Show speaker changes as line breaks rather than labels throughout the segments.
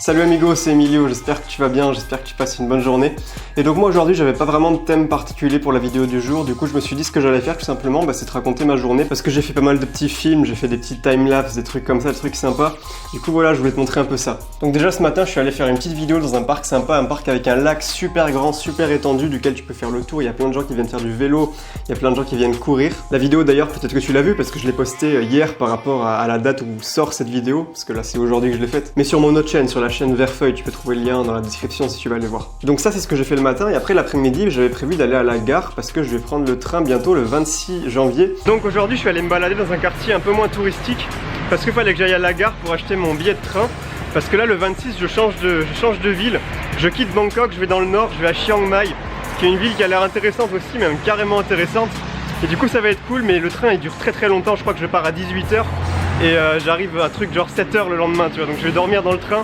Salut amigo, c'est Emilio, j'espère que tu vas bien, j'espère que tu passes une bonne journée. Et donc moi aujourd'hui j'avais pas vraiment de thème particulier pour la vidéo du jour, du coup je me suis dit ce que j'allais faire tout simplement c'est te raconter ma journée parce que j'ai fait pas mal de petits films, j'ai fait des petits timelapses, des trucs comme ça, des trucs sympas. Du coup voilà, je voulais te montrer un peu ça. Donc déjà ce matin je suis allé faire une petite vidéo dans un parc sympa, un parc avec un lac super grand, super étendu duquel tu peux faire le tour, il y a plein de gens qui viennent faire du vélo, il y a plein de gens qui viennent courir. La vidéo d'ailleurs peut-être que tu l'as vue parce que je l'ai postée hier par rapport à la date où sort cette vidéo, parce que là c'est aujourd'hui que je l'ai faite, mais sur mon autre chaîne, sur la chaîne Verfeuille, tu peux trouver le lien dans la description si tu veux aller voir. Donc ça c'est ce que j'ai fait le matin et après l'après-midi j'avais prévu d'aller à la gare parce que je vais prendre le train bientôt le 26 janvier. Donc aujourd'hui je suis allé me balader dans un quartier un peu moins touristique parce qu'il fallait que j'aille à la gare pour acheter mon billet de train parce que là le 26 je change de ville, je quitte Bangkok, je vais dans le nord, je vais à Chiang Mai qui est une ville qui a l'air intéressante aussi, même carrément intéressante et du coup ça va être cool mais le train il dure très longtemps, je crois que je pars à 18 h et j'arrive à un truc genre 7 h le lendemain tu vois, donc je vais dormir dans le train.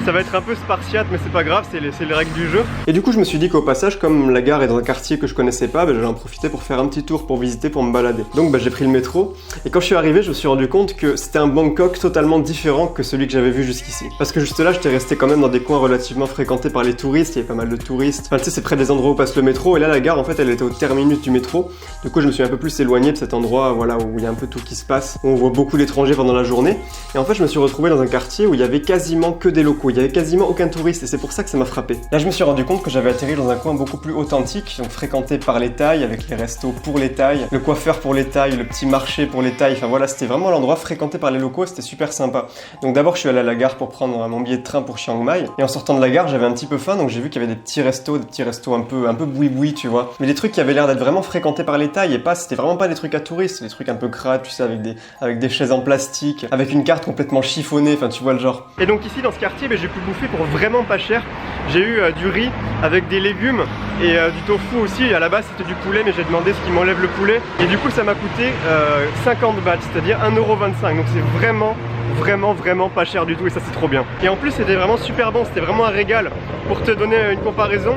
Ça va être un peu spartiate mais c'est pas grave, c'est les règles du jeu. Et du coup je me suis dit qu'au passage, comme la gare est dans un quartier que je connaissais pas, j'allais en profiter pour faire un petit tour, pour visiter, pour me balader. Donc j'ai pris le métro et quand je suis arrivé je me suis rendu compte que c'était un Bangkok totalement différent que celui que j'avais vu jusqu'ici. Parce que juste là j'étais resté quand même dans des coins relativement fréquentés par les touristes, il y avait pas mal de touristes. Enfin tu sais c'est près des endroits où passe le métro et là la gare en fait elle était au terminus du métro. Du coup je me suis un peu plus éloigné de cet endroit voilà, où il y a un peu tout qui se passe, où on voit beaucoup d'étrangers pendant la journée. Et en fait je me suis retrouvé dans un quartier où il y avait quasiment que des locaux, il y avait quasiment aucun touriste et c'est pour ça que ça m'a frappé. Là je me suis rendu compte que j'avais atterri dans un coin beaucoup plus authentique, donc fréquenté par les Thaïs, avec les restos pour les Thaïs, le coiffeur pour les Thaïs, le petit marché pour les Thaïs, enfin voilà c'était vraiment l'endroit fréquenté par les locaux, c'était super sympa. Donc d'abord je suis allé à la gare pour prendre mon billet de train pour Chiang Mai et en sortant de la gare j'avais un petit peu faim donc j'ai vu qu'il y avait des petits restos un peu boui-boui tu vois, mais des trucs qui avaient l'air d'être vraiment fréquentés par les Thaïs et pas, c'était vraiment pas des trucs à touristes, des trucs un peu crades tu sais avec des chaises en plastique, avec une carte complètement chiffonnée, enfin tu vois le genre. Et donc ici dans ce quartier j'ai pu bouffer pour vraiment pas cher. J'ai eu du riz avec des légumes et du tofu aussi. À la base c'était du poulet mais j'ai demandé ce qui m'enlève le poulet et du coup ça m'a coûté 50 bahts, c'est-à-dire 1,25 €. Donc c'est vraiment pas cher du tout et ça c'est trop bien. Et en plus c'était vraiment super bon, c'était vraiment un régal. Pour te donner une comparaison,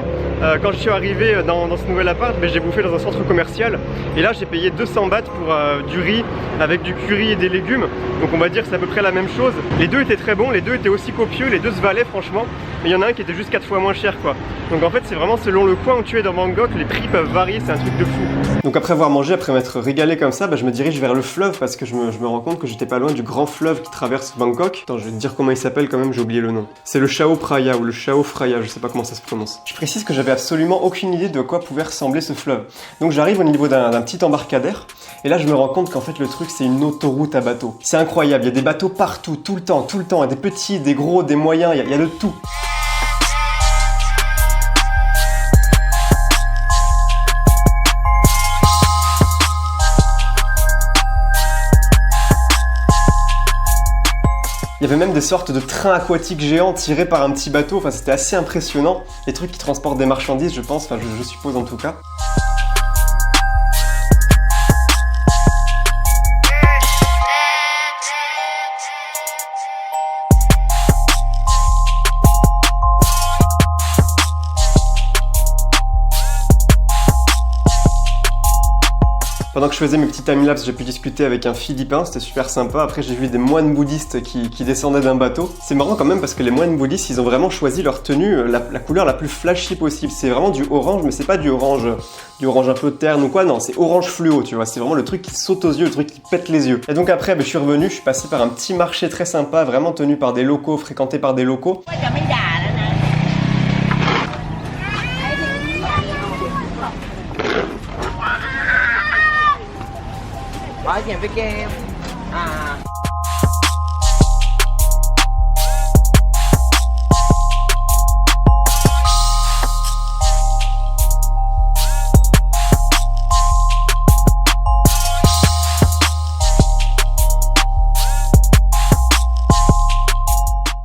quand je suis arrivé dans ce nouvel appart, j'ai bouffé dans un centre commercial et là j'ai payé 200 bahts pour du riz avec du curry et des légumes. Donc on va dire que c'est à peu près la même chose. Les deux étaient très bons, les deux étaient aussi copieux, les deux se valaient franchement. Mais il y en a un qui était juste 4 fois moins cher quoi. Donc en fait c'est vraiment selon le coin où tu es dans Bangkok, les prix peuvent varier, c'est un truc de fou. Donc après avoir mangé, après m'être régalé comme ça, je me dirige vers le fleuve parce que je me rends compte que j'étais pas loin du grand fleuve qui traverse Bangkok. Attends, je vais te dire comment il s'appelle quand même, j'ai oublié le nom. C'est le Chao Phraya ou le Chao Phraya, je sais pas comment ça se prononce. Je précise que j'avais absolument aucune idée de quoi pouvait ressembler ce fleuve. Donc j'arrive au niveau d'un petit embarcadère et là je me rends compte qu'en fait le truc c'est une autoroute à bateaux. C'est incroyable, il y a des bateaux partout, tout le temps, des petits, des gros, des moyens, il y a de tout. Il y avait même des sortes de trains aquatiques géants tirés par un petit bateau, enfin c'était assez impressionnant. Des trucs qui transportent des marchandises je pense, enfin je suppose en tout cas. Pendant que je faisais mes petits timelapses, j'ai pu discuter avec un Philippin, c'était super sympa. Après j'ai vu des moines bouddhistes qui descendaient d'un bateau. C'est marrant quand même parce que les moines bouddhistes, ils ont vraiment choisi leur tenue, la couleur la plus flashy possible. C'est vraiment du orange, mais c'est pas du orange un peu terne ou quoi, non, c'est orange fluo, tu vois. C'est vraiment le truc qui saute aux yeux, le truc qui pète les yeux. Et donc après, je suis revenu, je suis passé par un petit marché très sympa, vraiment tenu par des locaux, fréquenté par des locaux.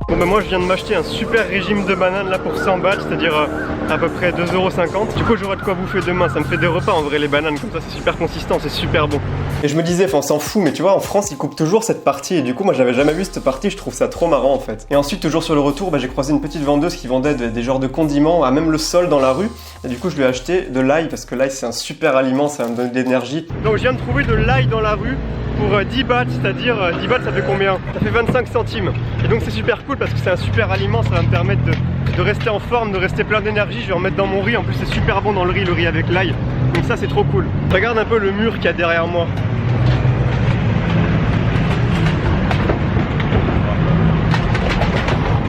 Bon moi je viens de m'acheter un super régime de bananes là pour 100 bahts, c'est-à-dire à peu près 2,50 €. Du coup j'aurai de quoi bouffer demain, ça me fait des repas en vrai les bananes, comme ça c'est super consistant, c'est super bon. Et je me disais, enfin on s'en fout, mais tu vois en France ils coupent toujours cette partie et du coup moi j'avais jamais vu cette partie, je trouve ça trop marrant en fait. Et ensuite toujours sur le retour, j'ai croisé une petite vendeuse qui vendait des genres de condiments à même le sol dans la rue. Et du coup je lui ai acheté de l'ail parce que l'ail c'est un super aliment, ça va me donner de l'énergie. Donc je viens de trouver de l'ail dans la rue pour 10 bahts, c'est-à-dire 10 bahts ça fait combien? Ça fait 25 centimes. Et donc c'est super cool parce que c'est un super aliment, ça va me permettre de rester en forme, de rester plein d'énergie. Je vais en mettre dans mon riz, en plus c'est super bon dans le riz avec l'ail. Donc ça c'est trop cool. Regarde un peu le mur qu'il y a derrière moi.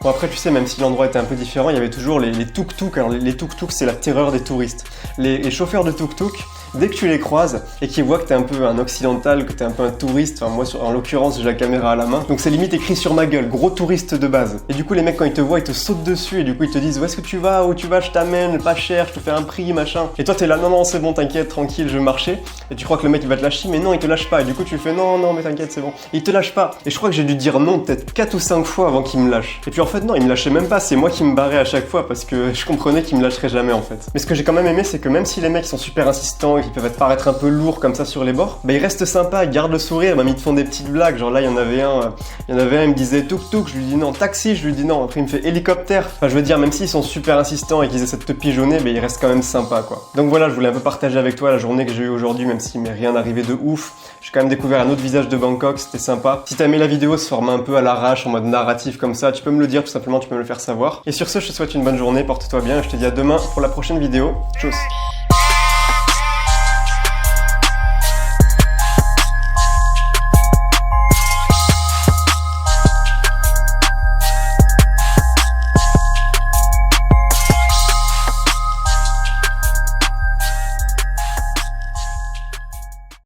Bon après tu sais, même si l'endroit était un peu différent, il y avait toujours les tuk-tuk. Alors les tuk-tuk c'est la terreur des touristes. Les chauffeurs de tuk-tuk, dès que tu les croises et qu'ils voient que t'es un peu un occidental, que t'es un peu un touriste, enfin moi en l'occurrence j'ai la caméra à la main, donc c'est limite écrit sur ma gueule, gros touriste de base. Et du coup les mecs quand ils te voient ils te sautent dessus et du coup ils te disent où est-ce que tu vas, où tu vas, je t'amène, pas cher, je te fais un prix, machin. Et toi t'es là, non c'est bon, t'inquiète, tranquille, je vais marcher. Et tu crois que le mec il va te lâcher, mais non il te lâche pas. Et du coup tu fais non mais t'inquiète c'est bon. Et il te lâche pas. Et je crois que j'ai dû dire non peut-être 4 ou 5 fois avant qu'il me lâche. Et puis en fait non, il me lâchait même pas, c'est moi qui me barrais à chaque fois parce que je comprenais qu'il me lâcherait jamais en fait. Mais ce que j'ai quand même aimé c'est que même si les mecs sont super insistants et qu'ils peuvent paraître un peu lourds comme ça sur les bords, ils restent sympas, ils gardent le sourire, même ils te font des petites blagues, genre là il y en avait un, il me disait tuk-tuk, je lui dis non, taxi, je lui dis non, après il me fait hélicoptère. Enfin je veux dire, même s'ils sont super insistants et qu'ils essaient de te pigeonner, ils restent quand même sympas quoi. Donc voilà, je voulais un peu partager avec toi la journée que j'ai eue aujourd'hui, même s'il m'est rien arrivé de ouf. J'ai quand même découvert un autre visage de Bangkok, c'était sympa. Si t'as aimé la vidéo, ce format un peu à l'arrache, en mode narratif comme ça, tu peux me le dire tout simplement, tu peux me le faire savoir. Et sur ce, je te souhaite une bonne journée, porte-toi bien, et je te dis à demain pour la prochaine vidéo. Tchuss.